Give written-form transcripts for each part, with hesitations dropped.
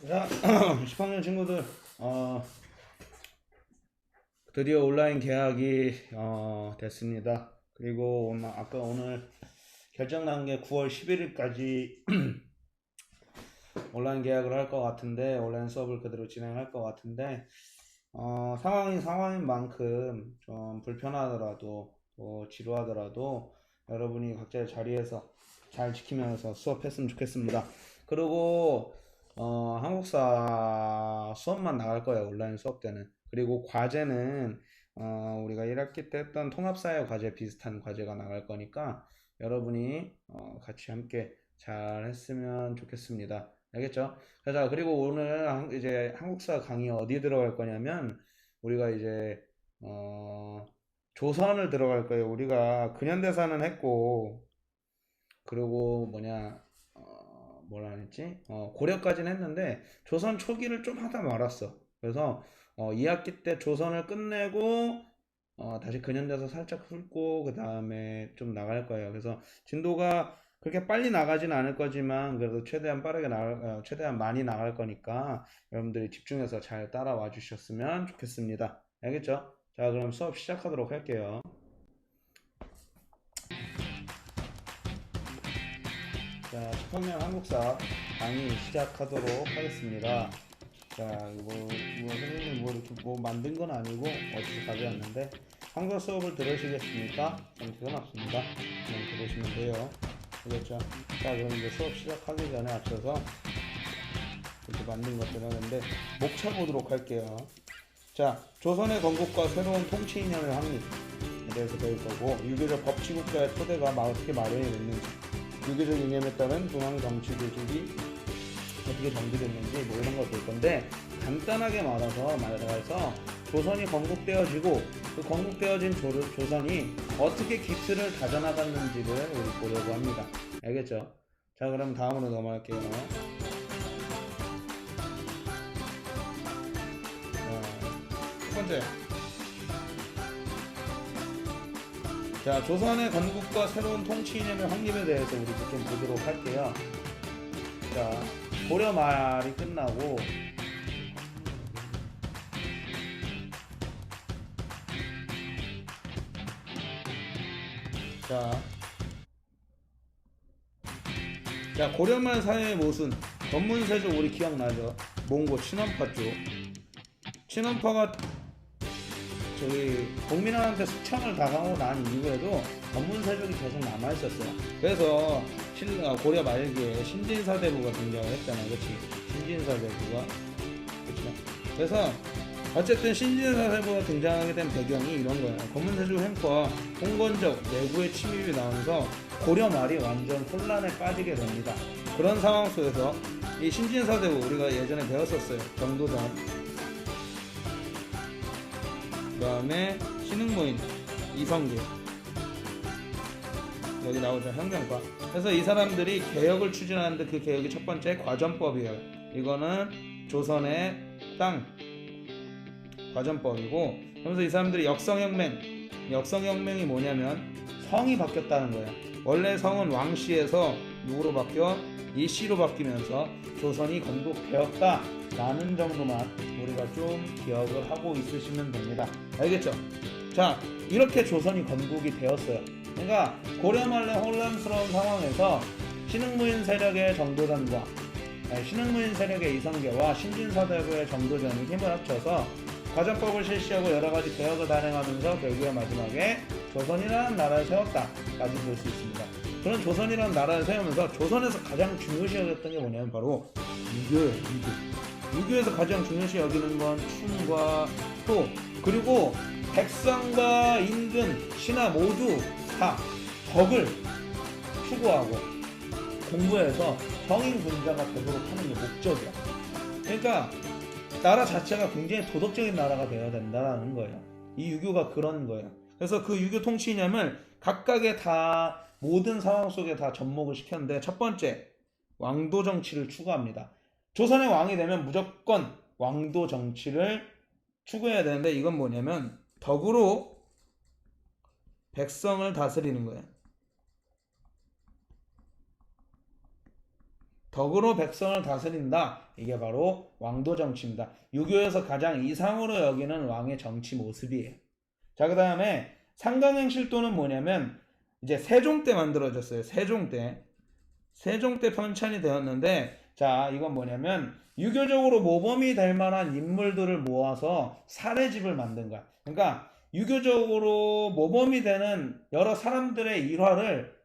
자, 10학년 친구들, 드디어 온라인 계약이 됐습니다. 그리고 오늘 결정 난 게 9월 11일까지 온라인 계약을 할 것 같은데, 온라인 수업을 그대로 진행할 것 같은데, 상황이 상황인 만큼 좀 불편하더라도 또 지루하더라도 여러분이 각자의 자리에서 잘 지키면서 수업했으면 좋겠습니다. 그리고 한국사 수업만 나갈 거예요. 온라인 수업 때는. 그리고 과제는 우리가 1학기 때 했던 통합사회 과제 비슷한 과제가 나갈 거니까 여러분이 같이 함께 잘 했으면 좋겠습니다. 알겠죠? 자, 그리고 오늘 이제 한국사 강의 어디 들어갈 거냐면 우리가 이제 조선을 들어갈 거예요. 우리가 근현대사는 했고 그리고 뭐라 했지? 고려까지는 했는데 조선 초기를 좀 하다 말았어. 그래서 2학기 때 조선을 끝내고 다시 근현대사 살짝 훑고 그 다음에 좀 나갈 거예요. 그래서 진도가 그렇게 빨리 나가진 않을 거지만 그래도 최대한 최대한 많이 나갈 거니까 여러분들이 집중해서 잘 따라와 주셨으면 좋겠습니다. 알겠죠? 자, 그럼 수업 시작하도록 할게요. 자, 10학년 한국사 강의 시작하도록 하겠습니다. 자, 선생님이 이렇게 만든 건 아니고 어디서 가져왔는데 한국어 수업을 들으시겠습니까? 정식은 없습니다. 그냥 들으시면 돼요. 알겠죠? 자, 그럼 이제 수업 시작하기 전에 앞서서 이렇게 만든 것들 하는데 목차 보도록 할게요. 자, 조선의 건국과 새로운 통치 이념의 확립에 대해서 배울 거고 유교적 법치국가의 토대가 어떻게 마련이 됐는지 유교적 이념에 따른 중앙 정치 조직이 어떻게 정비됐는지 이런 걸 볼 건데 간단하게 말해서 조선이 건국되어지고 그 건국되어진 조선이 어떻게 기틀을 다져나갔는지를 우리 보려고 합니다. 알겠죠? 자, 그럼 다음으로 넘어갈게요. 첫 번째, 자, 조선의 건국과 새로운 통치 이념의 확립에 대해서 우리 좀 보도록 할게요. 자, 고려 말이 끝나고 자, 고려말 사회의 모순 전문세조 우리 기억나죠? 몽고 친원파 쪽 친원파가 저기 국민한테 숙청을 당하고 난 이후에도 전문세족이 계속 남아있었어요. 그래서 고려 말기에 신진사대부가 등장을 했잖아. 그치? 신진사대부가. 그치? 그래서 어쨌든 신진사대부가 등장하게 된 배경이 이런 거예요. 권문세조 횡포와 홍건적 내부의 침입이 나오면서 고려 말이 완전 혼란에 빠지게 됩니다. 그런 상황 속에서 이 신진사대부 우리가 예전에 배웠었어요. 정도전 그 다음에 신흥무인 이성계 여기 나오죠. 현경과. 그래서 이 사람들이 개혁을 추진하는데 그 개혁이 첫 번째 과전법이에요. 이거는 조선의 땅 과전법이고, 그러면서 이 사람들이 역성혁명이 뭐냐면 성이 바뀌었다는 거예요. 원래 성은 왕씨에서 누구로 바뀌어? 이씨로 바뀌면서 조선이 건국되었다 라는 정도만 우리가 좀 기억을 하고 있으시면 됩니다. 알겠죠? 자, 이렇게 조선이 건국이 되었어요. 그러니까 고려 말의 혼란스러운 상황에서 신흥무인 세력의 이성계와 신진사대부의 정도전이 힘을 합쳐서 과전법을 실시하고 여러가지 개혁을 단행하면서 결국에 마지막에 조선이라는 나라를 세웠다까지 볼 수 있습니다. 그런 조선이라는 나라를 세우면서 조선에서 가장 중요시 여겼던 게 뭐냐면 바로 유교예요. 유교에서 가장 중요시 여기는 건 춤과 또 그리고 백성과 임금, 신하 모두 다 덕을 추구하고 공부해서 성인 군자가 되도록 하는 게 목적이야. 그러니까 나라 자체가 굉장히 도덕적인 나라가 되어야 된다는 거예요. 이 유교가 그런 거예요. 그래서 그 유교 통치 이념을 각각의 다 모든 상황 속에 다 접목을 시켰는데 첫 번째 왕도 정치를 추구합니다. 조선의 왕이 되면 무조건 왕도 정치를 추구해야 되는데 이건 뭐냐면 덕으로 백성을 다스리는 거예요. 덕으로 백성을 다스린다. 이게 바로 왕도 정치입니다. 유교에서 가장 이상으로 여기는 왕의 정치 모습이에요. 자, 그 다음에 상강행실도는 뭐냐면 이제 세종 때 만들어졌어요. 세종 때 편찬이 되었는데, 자, 이건 뭐냐면 유교적으로 모범이 될 만한 인물들을 모아서 사례집을 만든 거야. 그러니까 유교적으로 모범이 되는 여러 사람들의 일화를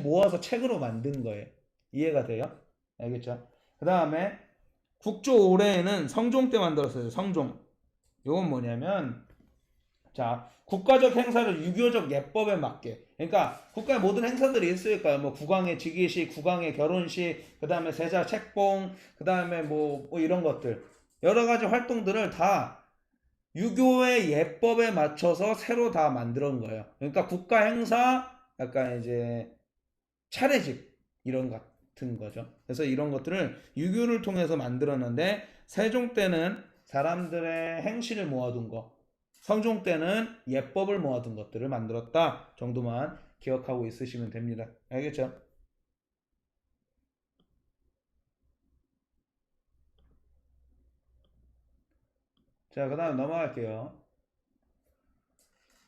모아서 책으로 만든 거예요. 이해가 돼요? 알겠죠? 그 다음에 국조 올해에는 성종 때 만들었어요. 성종. 이건 뭐냐면, 자, 국가적 행사를 유교적 예법에 맞게. 그러니까 국가의 모든 행사들이 있으니까요. 뭐 국왕의 즉위식, 국왕의 결혼식, 그 다음에 세자 책봉, 그 다음에 뭐 이런 것들. 여러 가지 활동들을 다 유교의 예법에 맞춰서 새로 다 만들어 놓은 거예요. 그러니까 국가 행사, 약간 이제 차례집 이런 같은 거죠. 그래서 이런 것들을 유교를 통해서 만들었는데, 세종 때는 사람들의 행실을 모아둔 거, 성종 때는 예법을 모아둔 것들을 만들었다 정도만 기억하고 있으시면 됩니다. 알겠죠? 자, 그 다음 넘어갈게요.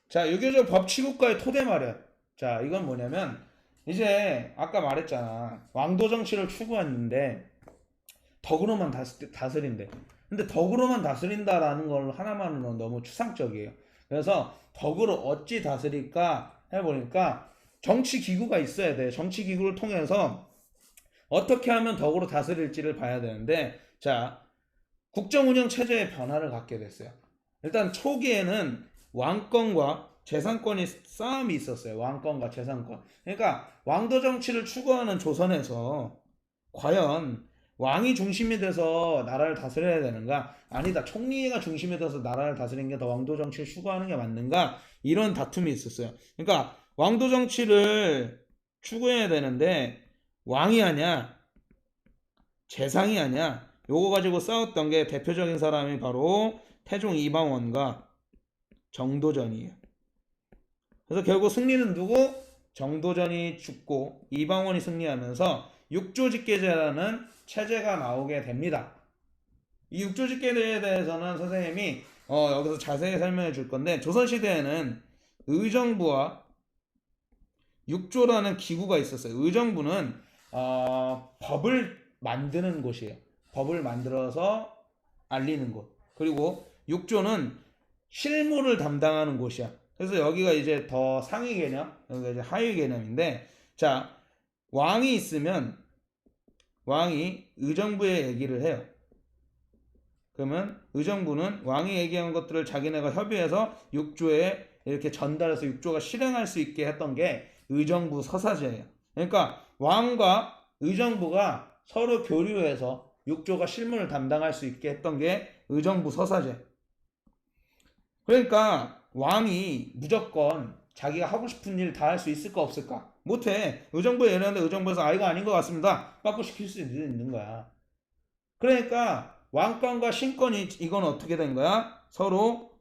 자, 유교적 법치국가의 토대 마련. 자, 이건 뭐냐면 이제 아까 말했잖아. 왕도 정치를 추구했는데 덕으로만 다스린대. 근데 덕으로만 다스린다라는 걸 하나만으로는 너무 추상적이에요. 그래서 덕으로 어찌 다스릴까 해보니까 정치 기구가 있어야 돼. 정치 기구를 통해서 어떻게 하면 덕으로 다스릴지를 봐야 되는데, 자, 국정 운영 체제의 변화를 갖게 됐어요. 일단 초기에는 왕권과 재산권이 싸움이 있었어요. 왕권과 재산권. 그러니까 왕도 정치를 추구하는 조선에서 과연 왕이 중심이 돼서 나라를 다스려야 되는가? 아니다. 총리가 중심이 돼서 나라를 다스리는 게 더 왕도 정치를 추구하는 게 맞는가? 이런 다툼이 있었어요. 그러니까 왕도 정치를 추구해야 되는데 왕이 하냐? 재상이 하냐? 요거 가지고 싸웠던 게 대표적인 사람이 바로 태종 이방원과 정도전이에요. 그래서 결국 승리는 누구? 정도전이 죽고 이방원이 승리하면서 육조직계제라는 체제가 나오게 됩니다. 이 육조직계제에 대해서는 선생님이 여기서 자세히 설명해 줄 건데, 조선시대에는 의정부와 육조라는 기구가 있었어요. 의정부는 법을 만드는 곳이에요. 법을 만들어서 알리는 곳. 그리고 육조는 실무를 담당하는 곳이야. 그래서 여기가 이제 더 상위 개념, 여기가 이제 하위 개념인데, 자, 왕이 있으면 왕이 의정부에 얘기를 해요. 그러면 의정부는 왕이 얘기한 것들을 자기네가 협의해서 육조에 이렇게 전달해서 육조가 실행할 수 있게 했던 게 의정부 서사제예요. 그러니까 왕과 의정부가 서로 교류해서 육조가 실무를 담당할 수 있게 했던 게 의정부 서사제. 그러니까 왕이 무조건 자기가 하고 싶은 일 다 할 수 있을까 없을까? 못해. 의정부에 이랬는데 의정부에서 이거 아닌 것 같습니다. 빠꾸시킬 수 있는 거야. 그러니까 왕권과 신권이 이건 어떻게 된 거야? 서로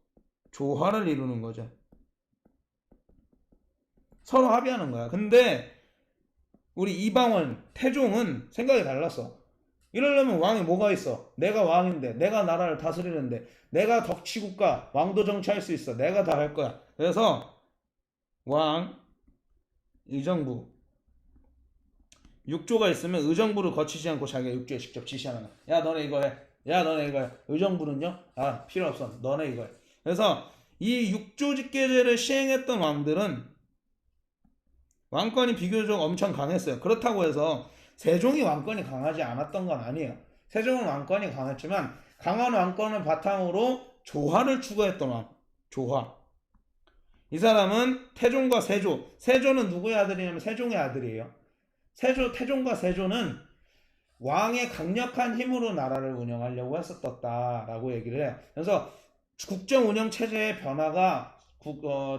조화를 이루는 거죠. 서로 합의하는 거야. 근데 우리 이방원, 태종은 생각이 달랐어. 이러려면 왕이 뭐가 있어? 내가 왕인데, 내가 나라를 다스리는데, 내가 덕치국가, 왕도 정치할 수 있어. 내가 다 할 거야. 그래서 왕, 의정부, 육조가 있으면 의정부를 거치지 않고 자기가 육조에 직접 지시하는 거야. 야, 너네 이거 해. 야, 너네 이거 해. 의정부는요? 필요 없어. 너네 이거 해. 그래서 이 육조직계제를 시행했던 왕들은 왕권이 비교적 엄청 강했어요. 그렇다고 해서 세종이 왕권이 강하지 않았던 건 아니에요. 세종은 왕권이 강했지만 강한 왕권을 바탕으로 조화를 추구했던 왕. 조화. 이 사람은 태종과 세조. 세조는 누구의 아들이냐면 세종의 아들이에요. 태종과 세조는 왕의 강력한 힘으로 나라를 운영하려고 했었다라고 얘기를 해요. 그래서 국정 운영 체제의 변화가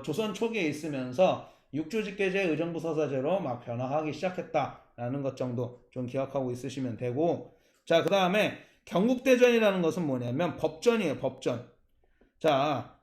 조선 초기에 있으면서 육조직계제 의정부 서사제로 막 변화하기 시작했다라는 것 정도 좀 기억하고 있으시면 되고, 자, 그 다음에 경국대전이라는 것은 뭐냐면 법전이에요. 법전. 자,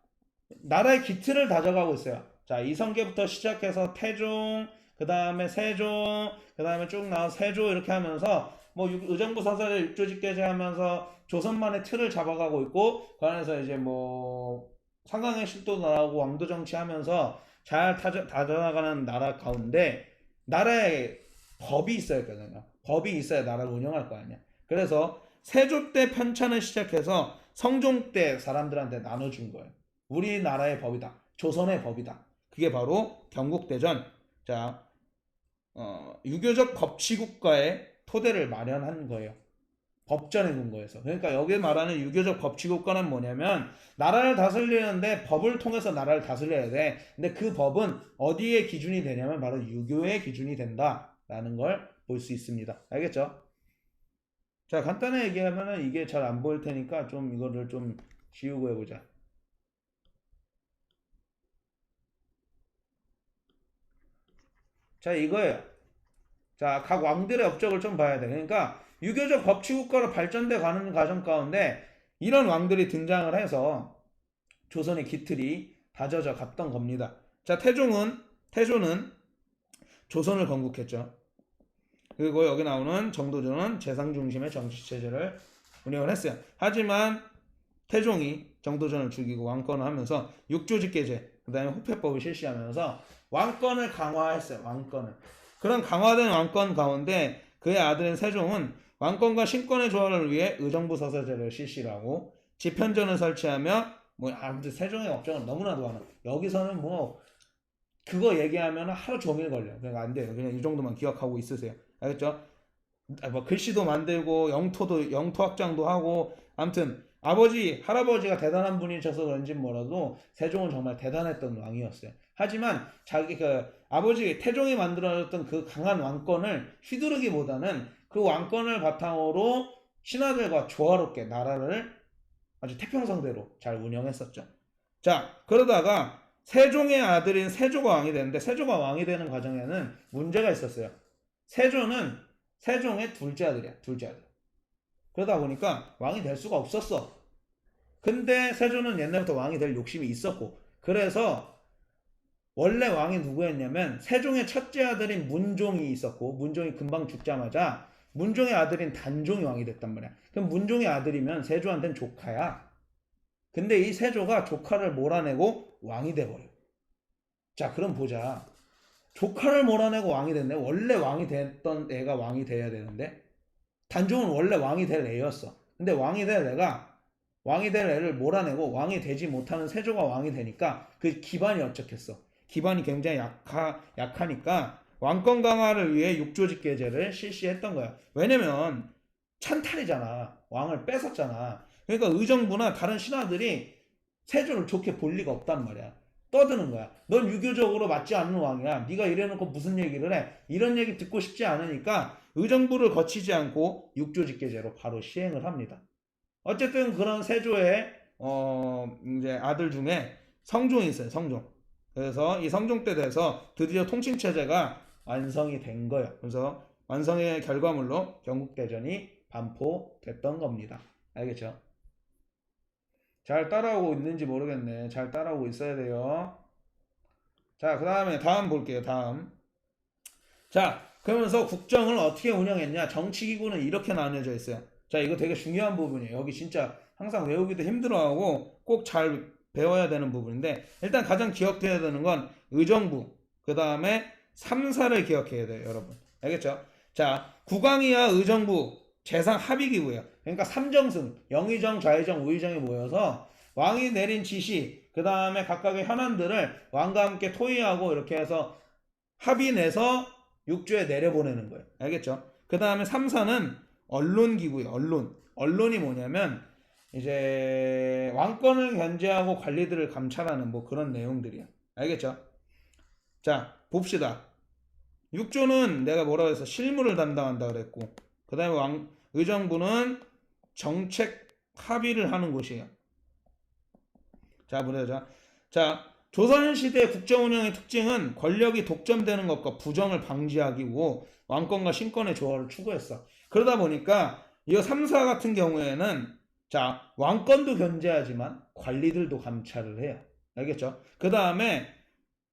나라의 기틀을 다져가고 있어요. 자, 이성계부터 시작해서 태종, 그 다음에 세종, 그 다음에 쭉 나와 세조 이렇게 하면서 뭐 의정부 사설의 육조직계제 하면서 조선만의 틀을 잡아가고 있고 그 안에서 이제 뭐 상강의 실도 나오고 왕도 정치하면서 잘 다져나가는 나라 가운데 나라에 법이 있어야 되잖아요. 법이 있어야 나라를 운영할 거 아니야. 그래서 세조 때 편찬을 시작해서 성종 때 사람들한테 나눠준 거예요. 우리나라의 법이다. 조선의 법이다. 그게 바로 경국대전. 자, 유교적 법치국가의 토대를 마련한 거예요. 법전의 근거에서. 그러니까 여기 말하는 유교적 법치국가는 뭐냐면 나라를 다스리는데 법을 통해서 나라를 다스려야 돼. 근데 그 법은 어디에 기준이 되냐면 바로 유교의 기준이 된다라는 걸 볼 수 있습니다. 알겠죠? 자, 간단히 얘기하면은 이게 잘 안 보일 테니까 좀 이거를 좀 지우고 해보자. 자, 이거예요. 자, 각 왕들의 업적을 좀 봐야 돼. 그러니까 유교적 법치국가로 발전돼 가는 과정 가운데 이런 왕들이 등장을 해서 조선의 기틀이 다져져 갔던 겁니다. 자, 태조는 조선을 건국했죠. 그리고 여기 나오는 정도전은 재상 중심의 정치 체제를 운영을 했어요. 하지만 태종이 정도전을 죽이고 왕권을 하면서 육조직계제, 그 다음에 호패법을 실시하면서 왕권을 강화했어요. 왕권을. 그런 강화된 왕권 가운데 그의 아들인 세종은 왕권과 신권의 조화를 위해 의정부 서서제를 실시를 하고 집현전을 설치하며 뭐 아무튼 세종의 업적은 너무나도 많아. 여기서는 뭐 그거 얘기하면 하루 종일 걸려요. 그러니까 안 돼요. 그냥 이 정도만 기억하고 있으세요. 알겠죠? 뭐 글씨도 만들고 영토 확장도 하고 아무튼 아버지 할아버지가 대단한 분이셔서 그런지 몰라도 세종은 정말 대단했던 왕이었어요. 하지만 자기 그 아버지 태종이 만들어졌던 그 강한 왕권을 휘두르기보다는 그 왕권을 바탕으로 신하들과 조화롭게 나라를 아주 태평성대로 잘 운영했었죠. 자, 그러다가 세종의 아들인 세조가 왕이 되는데 세조가 왕이 되는 과정에는 문제가 있었어요. 세조는 세종의 둘째 아들이야. 둘째 아들. 그러다 보니까 왕이 될 수가 없었어. 근데 세조는 옛날부터 왕이 될 욕심이 있었고 그래서 원래 왕이 누구였냐면 세종의 첫째 아들인 문종이 있었고 문종이 금방 죽자마자 문종의 아들인 단종이 왕이 됐단 말이야. 그럼 문종의 아들이면 세조한테는 조카야. 근데 이 세조가 조카를 몰아내고 왕이 돼버려. 자, 그럼 보자. 조카를 몰아내고 왕이 됐네. 원래 왕이 됐던 애가 왕이 돼야 되는데 단종은 원래 왕이 될 애였어. 근데 왕이 될 애를 몰아내고 왕이 되지 못하는 세조가 왕이 되니까 그 기반이 어쩌겠어. 기반이 굉장히 약하니까 왕권 강화를 위해 육조직계제를 실시했던 거야. 왜냐면 찬탈이잖아. 왕을 뺏었잖아. 그러니까 의정부나 다른 신하들이 세조를 좋게 볼 리가 없단 말이야. 떠드는 거야. 넌 유교적으로 맞지 않는 왕이야. 네가 이래놓고 무슨 얘기를 해. 이런 얘기 듣고 싶지 않으니까 의정부를 거치지 않고 육조직계제로 바로 시행을 합니다. 어쨌든 그런 세조의 이제 아들 중에 성종이 있어요. 성종. 그래서 이 성종 때 돼서 드디어 통칭체제가 완성이 된 거예요. 그래서 완성의 결과물로 경국대전이 반포됐던 겁니다. 알겠죠? 잘 따라오고 있는지 모르겠네. 잘 따라오고 있어야 돼요. 자, 그 다음에 다음 볼게요. 다음. 자, 그러면서 국정을 어떻게 운영했냐. 정치기구는 이렇게 나뉘어져 있어요. 자, 이거 되게 중요한 부분이에요. 여기 진짜 항상 외우기도 힘들어하고 꼭 잘 배워야 되는 부분인데 일단 가장 기억해야 되는 건 의정부, 그 다음에 3사를 기억해야 돼요. 여러분. 알겠죠? 자, 국왕이야 의정부 재상 합의기구예요. 그러니까 삼정승, 영의정, 좌의정, 우의정이 모여서 왕이 내린 지시, 그 다음에 각각의 현안들을 왕과 함께 토의하고 이렇게 해서 합의 내서 육조에 내려보내는 거예요. 알겠죠? 그 다음에 3사는 언론기구예요. 언론이 뭐냐면 이제 왕권을 견제하고 관리들을 감찰하는 뭐 그런 내용들이야. 알겠죠? 자, 봅시다. 육조는 내가 뭐라고 해서 실무를 담당한다 그랬고 그 다음에 의정부는 정책 합의를 하는 곳이에요. 자, 보자. 자, 조선시대 국정운영의 특징은 권력이 독점되는 것과 부정을 방지하기고 왕권과 신권의 조화를 추구했어. 그러다 보니까 이 3사 같은 경우에는 자, 왕권도 견제하지만 관리들도 감찰을 해요. 알겠죠? 그 다음에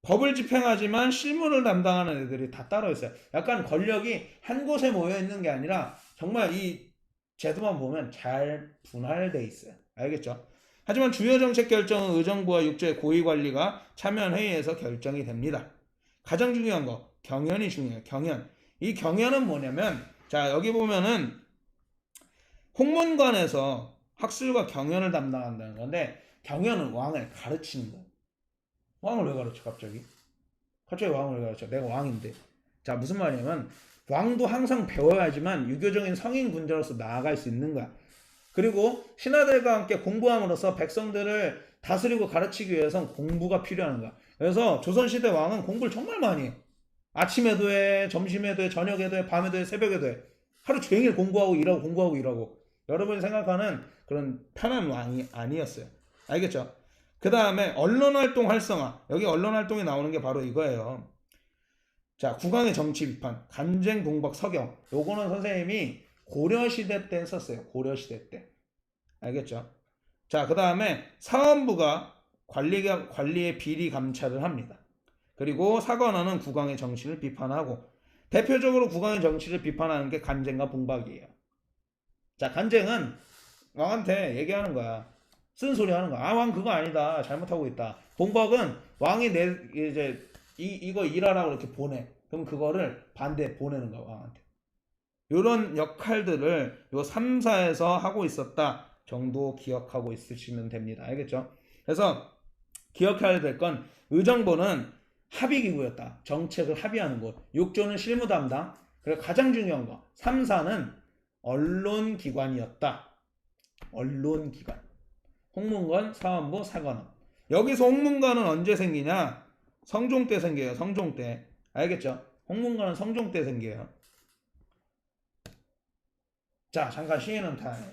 법을 집행하지만 실무를 담당하는 애들이 다 따로 있어요. 약간 권력이 한 곳에 모여 있는 게 아니라 정말 이 제도만 보면 잘 분할돼 있어요. 알겠죠? 하지만 주요 정책 결정은 의정부와 육조의 고위 관리가 참여한 회의에서 결정이 됩니다. 가장 중요한 거 경연이 중요해요. 경연. 이 경연은 뭐냐면 자 여기 보면은 홍문관에서 학술과 경연을 담당한다는 건데 경연은 왕을 가르치는 거예요. 왕을 왜 가르쳐 갑자기? 갑자기 왕을 왜 가르쳐? 내가 왕인데. 자 무슨 말이냐면 왕도 항상 배워야지만 유교적인 성인 군자로서 나아갈 수 있는 거야. 그리고 신하들과 함께 공부함으로써 백성들을 다스리고 가르치기 위해선 공부가 필요한 거야. 그래서 조선시대 왕은 공부를 정말 많이 해. 아침에도 해, 점심에도 해, 저녁에도 해, 밤에도 해, 새벽에도 해. 하루 종일 공부하고 일하고 공부하고 일하고. 여러분이 생각하는 그런 편한 왕이 아니었어요. 알겠죠? 그 다음에 언론활동 활성화. 여기 언론활동이 나오는 게 바로 이거예요. 자, 국왕의 정치 비판, 간쟁, 동박, 서경. 요거는 선생님이 고려시대 때 썼어요. 고려시대 때. 알겠죠? 자, 그 다음에 사헌부가 관리의 비리 감찰을 합니다. 그리고 사관원은 국왕의 정치를 비판하고 대표적으로 국왕의 정치를 비판하는 게 간쟁과 봉박이에요. 자, 간쟁은 왕한테 얘기하는 거야. 쓴소리 하는 거야. 아, 왕 그거 아니다. 잘못하고 있다. 봉박은 왕이 이제 이거 일하라고 이렇게 보내. 그럼 그거를 반대 보내는 거야, 왕한테. 이런 역할들을 요 3사에서 하고 있었다 정도 기억하고 있으시면 됩니다. 알겠죠? 그래서 기억해야 될 건 의정부는 합의기구였다. 정책을 합의하는 곳. 6조는 실무 담당. 그리고 가장 중요한 거 3사는 언론기관이었다. 언론기관. 홍문관, 사헌부, 사관원. 여기서 홍문관은 언제 생기냐? 성종 때 생겨요. 성종 때. 알겠죠? 홍문관은 성종 때 생겨요. 자, 잠깐 쉬는 타임.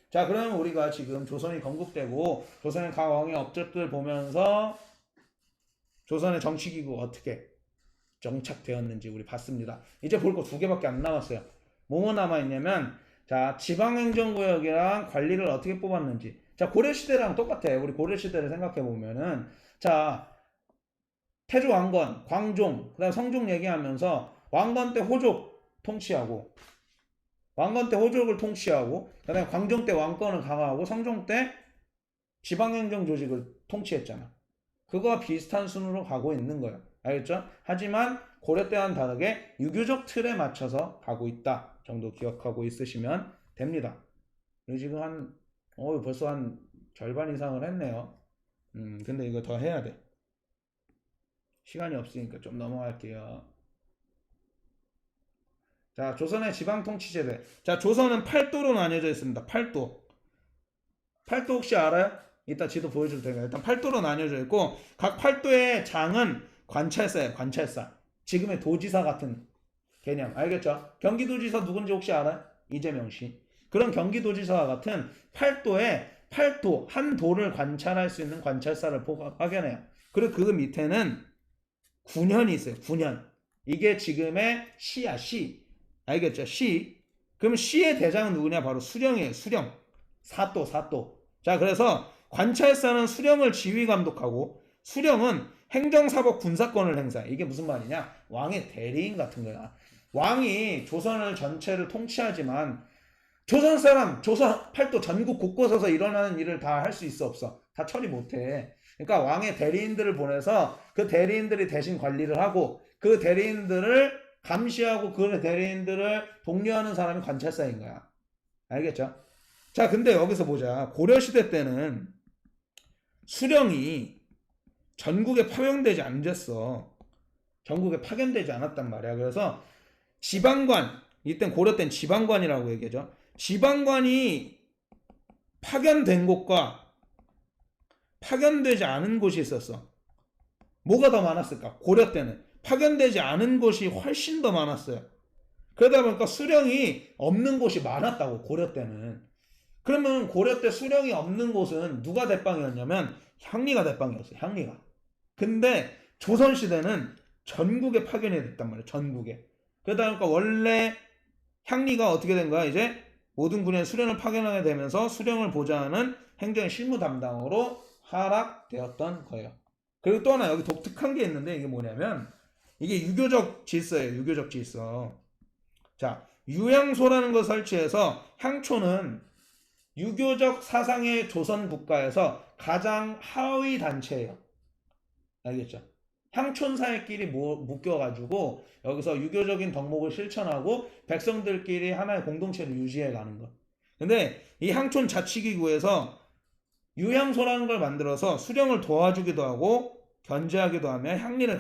자, 그러면 우리가 지금 조선이 건국되고 조선의 각 왕의 업적들 보면서 조선의 정치기구가 어떻게 정착되었는지 우리 봤습니다. 이제 볼 거 두 개밖에 안 남았어요. 뭐뭐 남아있냐면 자, 지방행정구역이랑 관리를 어떻게 뽑았는지. 자, 고려시대랑 똑같아요. 우리 고려시대를 생각해보면은 자, 태조 왕건, 광종, 그 다음 성종 얘기하면서 왕건 때 호족 통치하고 왕건 때 호족을 통치하고 그다음에 광종 때 왕권을 강화하고 성종 때 지방행정 조직을 통치했잖아. 그거와 비슷한 순으로 가고 있는 거예요. 알겠죠? 하지만 고려 때와는 다르게 유교적 틀에 맞춰서 가고 있다 정도 기억하고 있으시면 됩니다. 지금 벌써 한 절반 이상을 했네요. 근데 이거 더 해야 돼. 시간이 없으니까 좀 넘어갈게요. 자, 조선의 지방통치제대. 자, 조선은 8도로 나뉘어져 있습니다. 8도. 8도 혹시 알아요? 이따 지도 보여줄 테니까. 일단 8도로 나뉘어져 있고, 각 8도의 장은 관찰사예요. 관찰사. 지금의 도지사 같은 개념. 알겠죠? 경기도지사 누군지 혹시 알아요? 이재명 씨. 그런 경기도지사와 같은 8도에 8도, 한 도를 관찰할 수 있는 관찰사를 파견해요. 그리고 그 밑에는 9년이 있어요. 9년. 이게 지금의 시야, 시. 알겠죠? 시. 그럼 시의 대장은 누구냐? 바로 수령이에요. 수령. 사도, 사도. 자, 그래서 관찰사는 수령을 지휘 감독하고 수령은 행정사법 군사권을 행사해. 이게 무슨 말이냐? 왕의 대리인 같은 거야. 왕이 조선을 전체를 통치하지만 조선 사람, 조선 팔도 전국 곳곳에서 일어나는 일을 다 할 수 있어 없어? 다 처리 못해. 그러니까 왕의 대리인들을 보내서 그 대리인들이 대신 관리를 하고 그 대리인들을 감시하고 그 대리인들을 독려하는 사람이 관찰사인 거야. 알겠죠? 자, 근데 여기서 보자. 고려시대 때는 수령이 전국에 파견되지 않았어. 전국에 파견되지 않았단 말이야. 그래서 지방관, 이땐 고려 땐 지방관이라고 얘기하죠. 지방관이 파견된 곳과 파견되지 않은 곳이 있었어. 뭐가 더 많았을까? 고려 때는 파견되지 않은 곳이 훨씬 더 많았어요. 그러다 보니까 수령이 없는 곳이 많았다고, 고려 때는. 그러면 고려 때 수령이 없는 곳은 누가 대빵이었냐면 향리가 대빵이었어요. 향리가. 근데 조선시대는 전국에 파견이 됐단 말이에요. 전국에. 그러다 보니까 원래 향리가 어떻게 된 거야? 이제 모든 군에 수령을 파견하게 되면서 수령을 보좌하는 행정의 실무 담당으로 하락되었던 거예요. 그리고 또 하나 여기 독특한 게 있는데 이게 뭐냐면 이게 유교적 질서예요. 유교적 질서. 자, 유향소라는 것을 설치해서 향초는 유교적 사상의 조선 국가에서 가장 하위 단체예요. 알겠죠? 향촌사회끼리 묶여가지고 여기서 유교적인 덕목을 실천하고 백성들끼리 하나의 공동체를 유지해가는 것. 근데 이 향촌 자치기구에서 유향소라는 걸 만들어서 수령을 도와주기도 하고 견제하기도 하며 향리를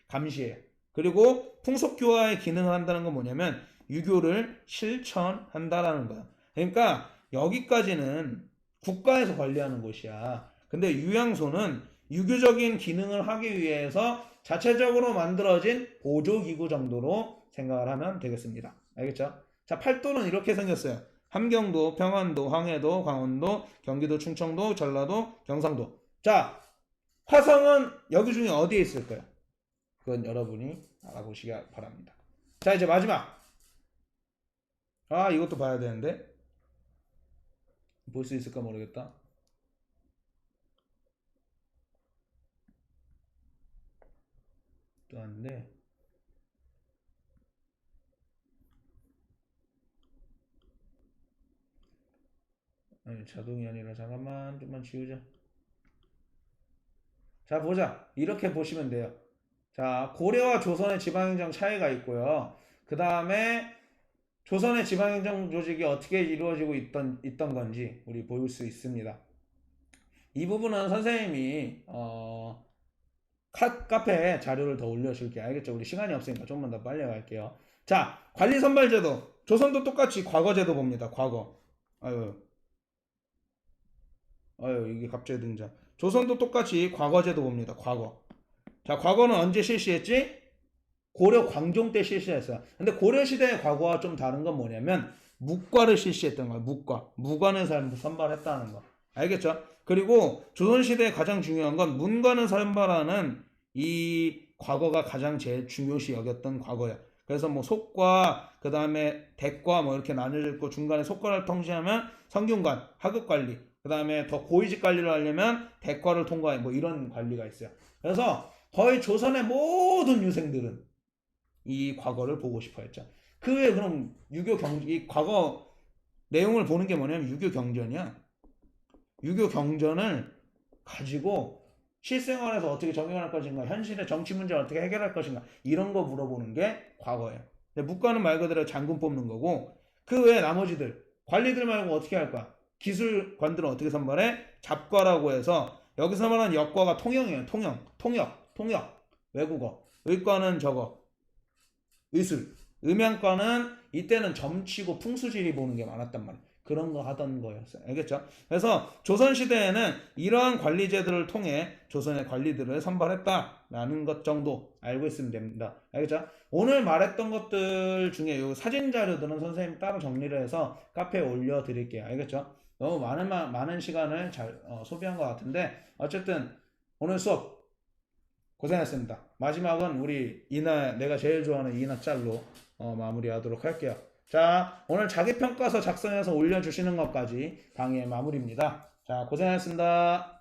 감시해요. 그리고 풍속교화의 기능을 한다는 건 뭐냐면 유교를 실천한다라는 거야. 그러니까 여기까지는 국가에서 관리하는 곳이야. 근데 유향소는 유교적인 기능을 하기 위해서 자체적으로 만들어진 보조기구 정도로 생각을 하면 되겠습니다. 알겠죠? 자, 팔도는 이렇게 생겼어요. 함경도, 평안도, 황해도, 강원도, 경기도, 충청도, 전라도, 경상도. 자, 화성은 여기 중에 어디에 있을까요? 그건 여러분이 알아보시기 바랍니다. 자, 이제 마지막. 아, 이것도 봐야 되는데. 볼 수 있을까 모르겠다. 또 한데. 아니, 자동이 아니라 잠깐만 좀만 지우자. 자, 보자. 이렇게 보시면 돼요. 자, 고려와 조선의 지방행정 차이가 있고요. 그 다음에 조선의 지방행정 조직이 어떻게 이루어지고 있던 건지 우리 볼 수 있습니다. 이 부분은 선생님이 카페에 자료를 더 올려줄게요. 알겠죠? 우리 시간이 없으니까 좀만 더 빨리 갈게요. 자, 관리선발제도. 조선도 똑같이 과거제도 봅니다. 과거. 아유, 이게 갑자기 등장. 조선도 똑같이 과거제도 봅니다. 과거. 자, 과거는 언제 실시했지? 고려 광종 때 실시했어요. 근데 고려 시대의 과거와 좀 다른 건 뭐냐면 묵과를 실시했던 거예요. 묵과. 무관을 선발했다는 거. 알겠죠? 그리고 조선 시대에 가장 중요한 건 문관을 선발하는 이 과거가 가장 제일 중요시 여겼던 과거야. 그래서 뭐 속과 그 다음에 대과 뭐 이렇게 나눠져 있고 중간에 속과를 통지하면 성균관, 하급관리, 그 다음에 더 고위직 관리를 하려면 대과를 통과해 뭐 이런 관리가 있어요. 그래서 거의 조선의 모든 유생들은 이 과거를 보고 싶어 했죠. 그 외에 그럼 이 과거 내용을 보는 게 뭐냐면 유교 경전이야. 유교 경전을 가지고 실생활에서 어떻게 적용할 것인가, 현실의 정치 문제를 어떻게 해결할 것인가 이런 거 물어보는 게 과거예요. 묵과는 말 그대로 장군 뽑는 거고 그 외에 나머지들 관리들 말고 어떻게 할까? 기술관들은 어떻게 선발해? 잡과라고 해서 여기서 말하는 역과가 통영이에요. 통역, 외국어. 의과는 저거 의술. 음양과는 이때는 점치고 풍수지리 보는 게 많았단 말이에요. 그런 거 하던 거였어요. 알겠죠? 그래서 조선시대에는 이러한 관리제도를 통해 조선의 관리들을 선발했다라는 것 정도 알고 있으면 됩니다. 알겠죠? 오늘 말했던 것들 중에 요 사진 자료들은 선생님 따로 정리를 해서 카페에 올려드릴게요. 알겠죠? 너무 많은 시간을 잘 소비한 것 같은데 어쨌든 오늘 수업 고생했습니다. 마지막은 우리 내가 제일 좋아하는 이낙 짤로 마무리하도록 할게요. 자, 오늘 자기평가서 작성해서 올려주시는 것까지 강의의 마무리입니다. 자, 고생하셨습니다.